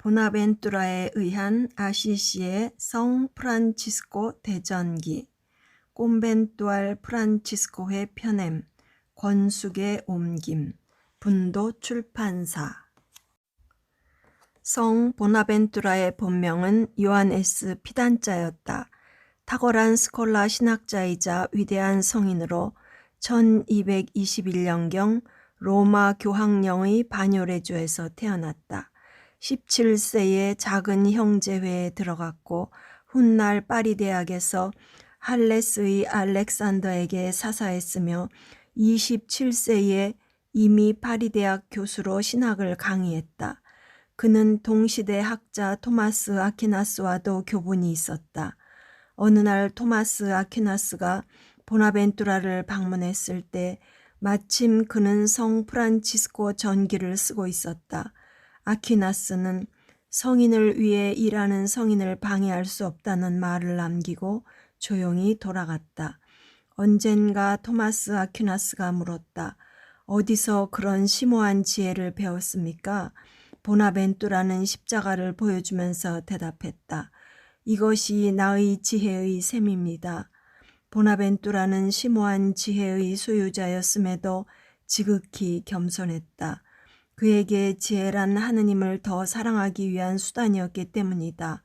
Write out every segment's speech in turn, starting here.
보나벤투라에 의한 아시시의 성 프란치스코 대전기, 꼼벤투알 프란치스코회 편엠, 권숙의 옮김, 분도 출판사. 성 보나벤투라의 본명은 요하네스 피단자였다. 탁월한 스콜라 신학자이자 위대한 성인으로 1221년경 로마 교황령의 바뇨레조에서 태어났다. 17세에 작은 형제회에 들어갔고 훗날 파리 대학에서 할레스의 알렉산더에게 사사했으며 27세에 이미 파리 대학 교수로 신학을 강의했다. 그는 동시대 학자 토마스 아퀴나스와도 교분이 있었다. 어느 날 토마스 아퀴나스가 보나벤투라를 방문했을 때 마침 그는 성 프란치스코 전기를 쓰고 있었다. 아퀴나스는 성인을 위해 일하는 성인을 방해할 수 없다는 말을 남기고 조용히 돌아갔다. 언젠가 토마스 아퀴나스가 물었다. 어디서 그런 심오한 지혜를 배웠습니까? 보나벤투라는 십자가를 보여주면서 대답했다. 이것이 나의 지혜의 셈입니다. 보나벤투라는 심오한 지혜의 소유자였음에도 지극히 겸손했다. 그에게 지혜란 하느님을 더 사랑하기 위한 수단이었기 때문이다.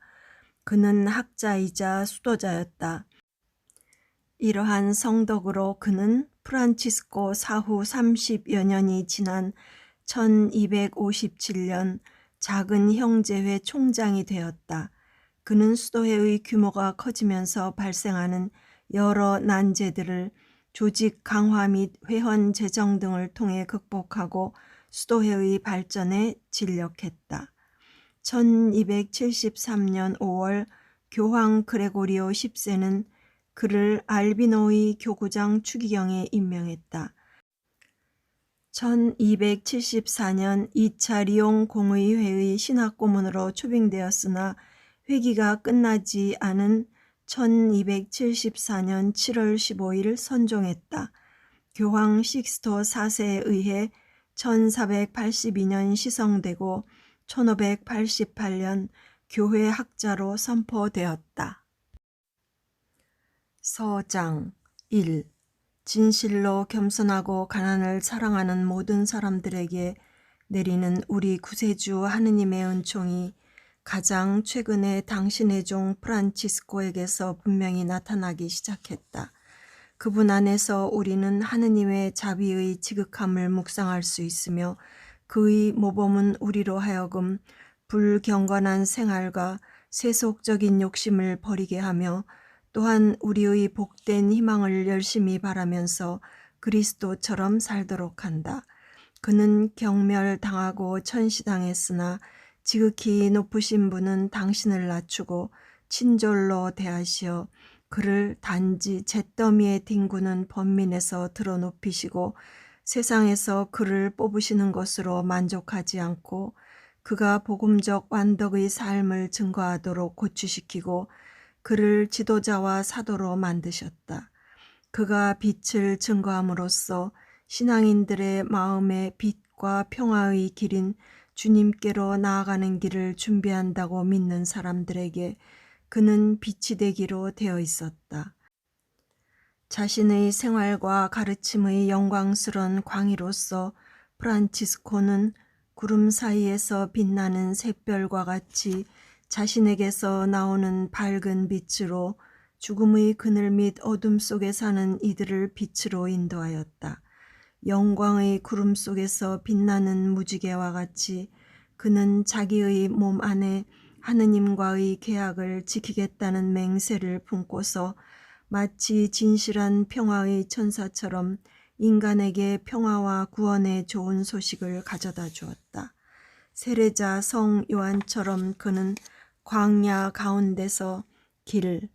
그는 학자이자 수도자였다. 이러한 성덕으로 그는 프란치스코 사후 30여 년이 지난 1257년 작은 형제회 총장이 되었다. 그는 수도회의 규모가 커지면서 발생하는 여러 난제들을 조직 강화 및 회원 재정 등을 통해 극복하고 수도회의 발전에 진력했다. 1273년 5월 교황 그레고리오 10세는 그를 알비노의 교구장 추기경에 임명했다. 1274년 2차 리옹 공의회의 신학고문으로 초빙되었으나 회기가 끝나지 않은 1274년 7월 15일 선종했다. 교황 식스토 4세에 의해 1482년 시성되고 1588년 교회 학자로 선포되었다. 서장 1. 진실로 겸손하고 가난을 사랑하는 모든 사람들에게 내리는 우리 구세주 하느님의 은총이 가장 최근에 당신의 종 프란치스코에게서 분명히 나타나기 시작했다. 그분 안에서 우리는 하느님의 자비의 지극함을 묵상할 수 있으며 그의 모범은 우리로 하여금 불경건한 생활과 세속적인 욕심을 버리게 하며 또한 우리의 복된 희망을 열심히 바라면서 그리스도처럼 살도록 한다. 그는 경멸당하고 천시당했으나 지극히 높으신 분은 당신을 낮추고 친절로 대하시어 그를 단지 잿더미에 뒹구는 번민에서 들어높이시고 세상에서 그를 뽑으시는 것으로 만족하지 않고 그가 복음적 완덕의 삶을 증거하도록 고취시키고 그를 지도자와 사도로 만드셨다. 그가 빛을 증거함으로써 신앙인들의 마음의 빛과 평화의 길인 주님께로 나아가는 길을 준비한다고 믿는 사람들에게 그는 빛이 되기로 되어 있었다. 자신의 생활과 가르침의 영광스러운 광의로서 프란치스코는 구름 사이에서 빛나는 샛별과 같이 자신에게서 나오는 밝은 빛으로 죽음의 그늘 및 어둠 속에 사는 이들을 빛으로 인도하였다. 영광의 구름 속에서 빛나는 무지개와 같이 그는 자기의 몸 안에 하느님과의 계약을 지키겠다는 맹세를 품고서 마치 진실한 평화의 천사처럼 인간에게 평화와 구원의 좋은 소식을 가져다 주었다. 세례자 성 요한처럼 그는 광야 가운데서 길,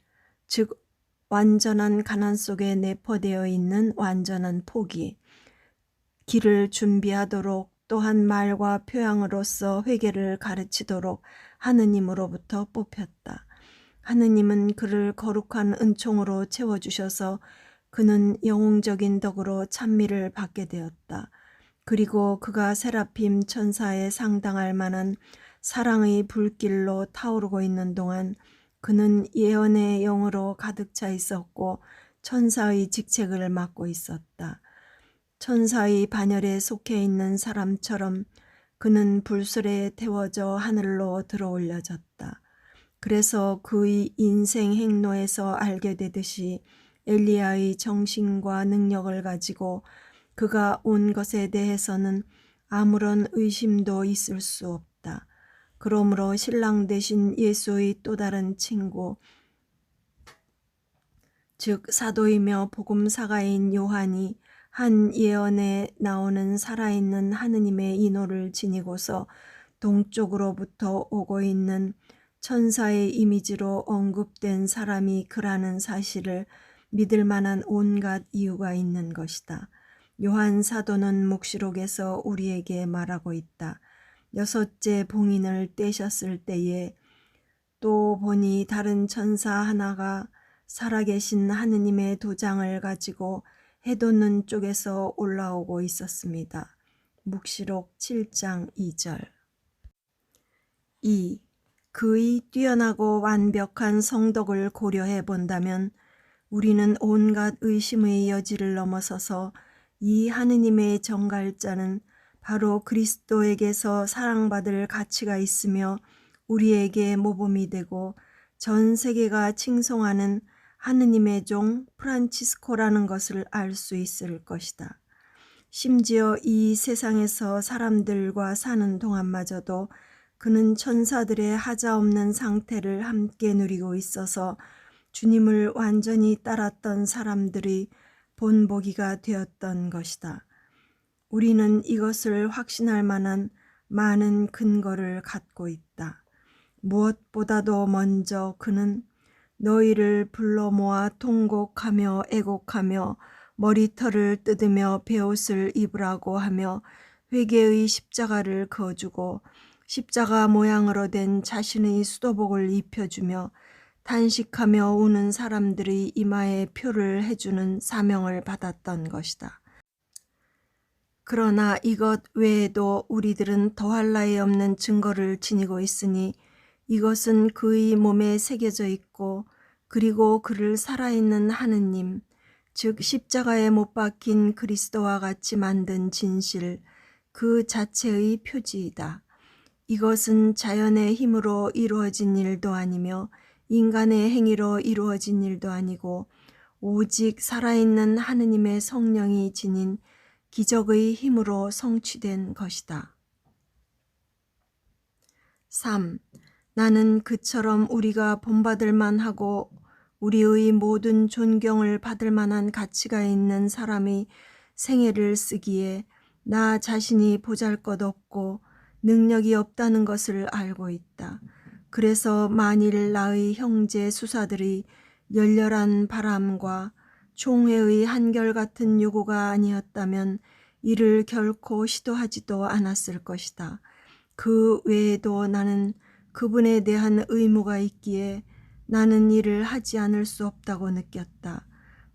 즉 완전한 가난 속에 내포되어 있는 완전한 포기, 길을 준비하도록 또한 말과 표양으로서 회개를 가르치도록 하느님으로부터 뽑혔다. 하느님은 그를 거룩한 은총으로 채워주셔서 그는 영웅적인 덕으로 찬미를 받게 되었다. 그리고 그가 세라핌 천사에 상당할 만한 사랑의 불길로 타오르고 있는 동안 그는 예언의 영으로 가득 차 있었고 천사의 직책을 맡고 있었다. 천사의 반열에 속해 있는 사람처럼 그는 불술에 태워져 하늘로 들어올려졌다. 그래서 그의 인생 행로에서 알게 되듯이 엘리야의 정신과 능력을 가지고 그가 온 것에 대해서는 아무런 의심도 있을 수 없다. 그러므로 신랑 되신 예수의 또 다른 친구, 즉 사도이며 복음사가인 요한이 한 예언에 나오는 살아있는 하느님의 인호를 지니고서 동쪽으로부터 오고 있는 천사의 이미지로 언급된 사람이 그라는 사실을 믿을 만한 온갖 이유가 있는 것이다. 요한 사도는 묵시록에서 우리에게 말하고 있다. 6째 봉인을 떼셨을 때에 또 보니 다른 천사 하나가 살아계신 하느님의 도장을 가지고 해돋는 쪽에서 올라오고 있었습니다. 묵시록 7장 2절. 2. 그의 뛰어나고 완벽한 성덕을 고려해 본다면 우리는 온갖 의심의 여지를 넘어서서 이 하느님의 정갈자는 바로 그리스도에게서 사랑받을 가치가 있으며 우리에게 모범이 되고 전 세계가 칭송하는 하느님의 종 프란치스코라는 것을 알 수 있을 것이다. 심지어 이 세상에서 사람들과 사는 동안마저도 그는 천사들의 하자없는 상태를 함께 누리고 있어서 주님을 완전히 따랐던 사람들의 본보기가 되었던 것이다. 우리는 이것을 확신할 만한 많은 근거를 갖고 있다. 무엇보다도 먼저 그는 너희를 불러 모아 통곡하며 애곡하며 머리털을 뜯으며 베옷을 입으라고 하며 회개의 십자가를 그어주고 십자가 모양으로 된 자신의 수도복을 입혀주며 탄식하며 우는 사람들의 이마에 표를 해주는 사명을 받았던 것이다. 그러나 이것 외에도 우리들은 더할 나위 없는 증거를 지니고 있으니 이것은 그의 몸에 새겨져 있고 그리고 그를 살아있는 하느님, 즉 십자가에 못 박힌 그리스도와 같이 만든 진실, 그 자체의 표지이다. 이것은 자연의 힘으로 이루어진 일도 아니며 인간의 행위로 이루어진 일도 아니고 오직 살아있는 하느님의 성령이 지닌 기적의 힘으로 성취된 것이다. 3. 나는 그처럼 우리가 본받을 만하고 우리의 모든 존경을 받을 만한 가치가 있는 사람의 생애를 쓰기에 나 자신이 보잘것없고 능력이 없다는 것을 알고 있다. 그래서 만일 나의 형제 수사들이 열렬한 바람과 총회의 한결같은 요구가 아니었다면 이를 결코 시도하지도 않았을 것이다. 그 외에도 나는 그분에 대한 의무가 있기에 나는 이를 하지 않을 수 없다고 느꼈다.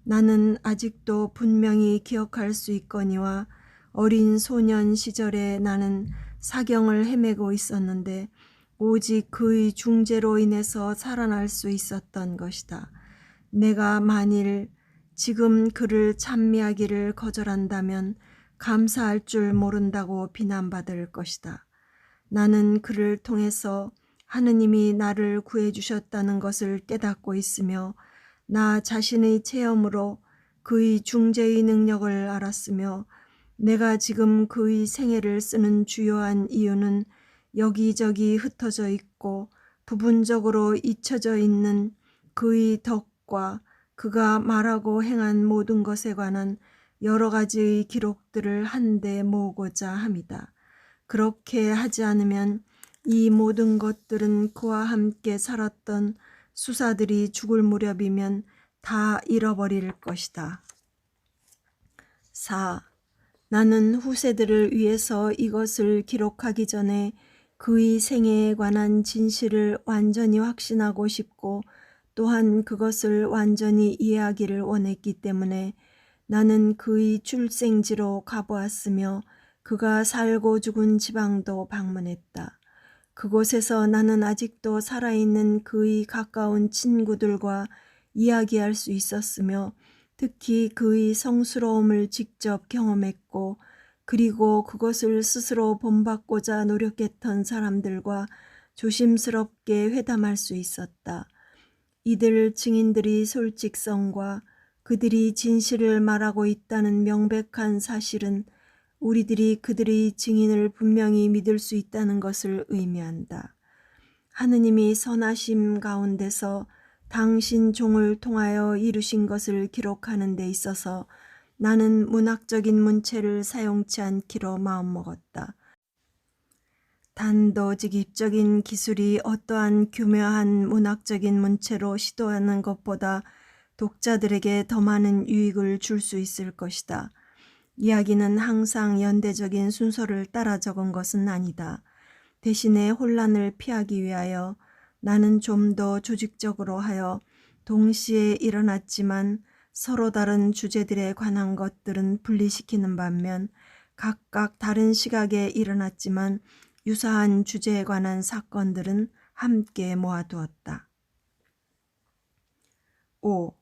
나는 아직도 분명히 기억할 수 있거니와 어린 소년 시절에 나는 사경을 헤매고 있었는데 오직 그의 중재로 인해서 살아날 수 있었던 것이다. 내가 만일 지금 그를 찬미하기를 거절한다면 감사할 줄 모른다고 비난받을 것이다. 나는 그를 통해서 하느님이 나를 구해주셨다는 것을 깨닫고 있으며 나 자신의 체험으로 그의 중재의 능력을 알았으며 내가 지금 그의 생애를 쓰는 주요한 이유는 여기저기 흩어져 있고 부분적으로 잊혀져 있는 그의 덕과 그가 말하고 행한 모든 것에 관한 여러 가지의 기록들을 한데 모으고자 함이다. 그렇게 하지 않으면 이 모든 것들은 그와 함께 살았던 수사들이 죽을 무렵이면 다 잃어버릴 것이다. 4. 나는 후세들을 위해서 이것을 기록하기 전에 그의 생애에 관한 진실을 완전히 확신하고 싶고 또한 그것을 완전히 이해하기를 원했기 때문에 나는 그의 출생지로 가보았으며 그가 살고 죽은 지방도 방문했다. 그곳에서 나는 아직도 살아있는 그의 가까운 친구들과 이야기할 수 있었으며 특히 그의 성스러움을 직접 경험했고 그리고 그것을 스스로 본받고자 노력했던 사람들과 조심스럽게 회담할 수 있었다. 이들 증인들이 솔직성과 그들이 진실을 말하고 있다는 명백한 사실은 우리들이 그들의 증인을 분명히 믿을 수 있다는 것을 의미한다. 하느님이 선하심 가운데서 당신 종을 통하여 이루신 것을 기록하는 데 있어서 나는 문학적인 문체를 사용치 않기로 마음먹었다. 단도직입적인 기술이 어떠한 교묘한 문학적인 문체로 시도하는 것보다 독자들에게 더 많은 유익을 줄 수 있을 것이다. 이야기는 항상 연대적인 순서를 따라 적은 것은 아니다. 대신에 혼란을 피하기 위하여 나는 좀 더 조직적으로 하여 동시에 일어났지만 서로 다른 주제들에 관한 것들은 분리시키는 반면 각각 다른 시각에 일어났지만 유사한 주제에 관한 사건들은 함께 모아두었다. 5.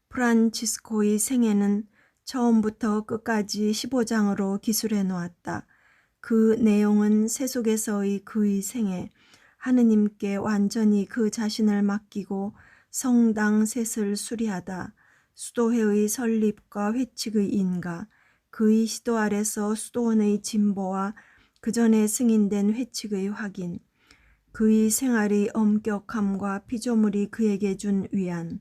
프란치스코의 생애는 처음부터 끝까지 15장으로 기술해 놓았다. 그 내용은 세속에서의 그의 생애, 하느님께 완전히 그 자신을 맡기고 성당 셋을 수리하다, 수도회의 설립과 회칙의 인가, 그의 시도 아래서 수도원의 진보와 그 전에 승인된 회칙의 확인, 그의 생활의 엄격함과 피조물이 그에게 준 위안,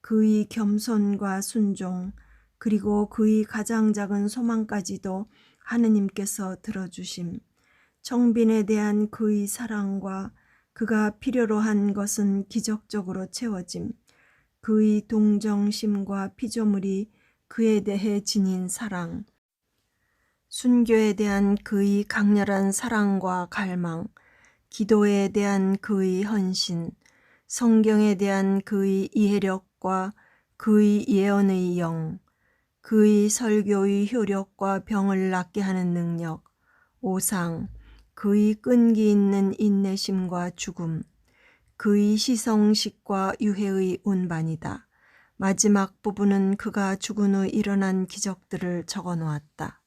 그의 겸손과 순종, 그리고 그의 가장 작은 소망까지도 하느님께서 들어주심, 청빈에 대한 그의 사랑과 그가 필요로 한 것은 기적적으로 채워짐, 그의 동정심과 피조물이 그에 대해 지닌 사랑, 순교에 대한 그의 강렬한 사랑과 갈망, 기도에 대한 그의 헌신, 성경에 대한 그의 이해력과 그의 예언의 영, 그의 설교의 효력과 병을 낫게 하는 능력, 오상, 그의 끈기 있는 인내심과 죽음, 그의 시성식과 유해의 운반이다. 마지막 부분은 그가 죽은 후 일어난 기적들을 적어 놓았다.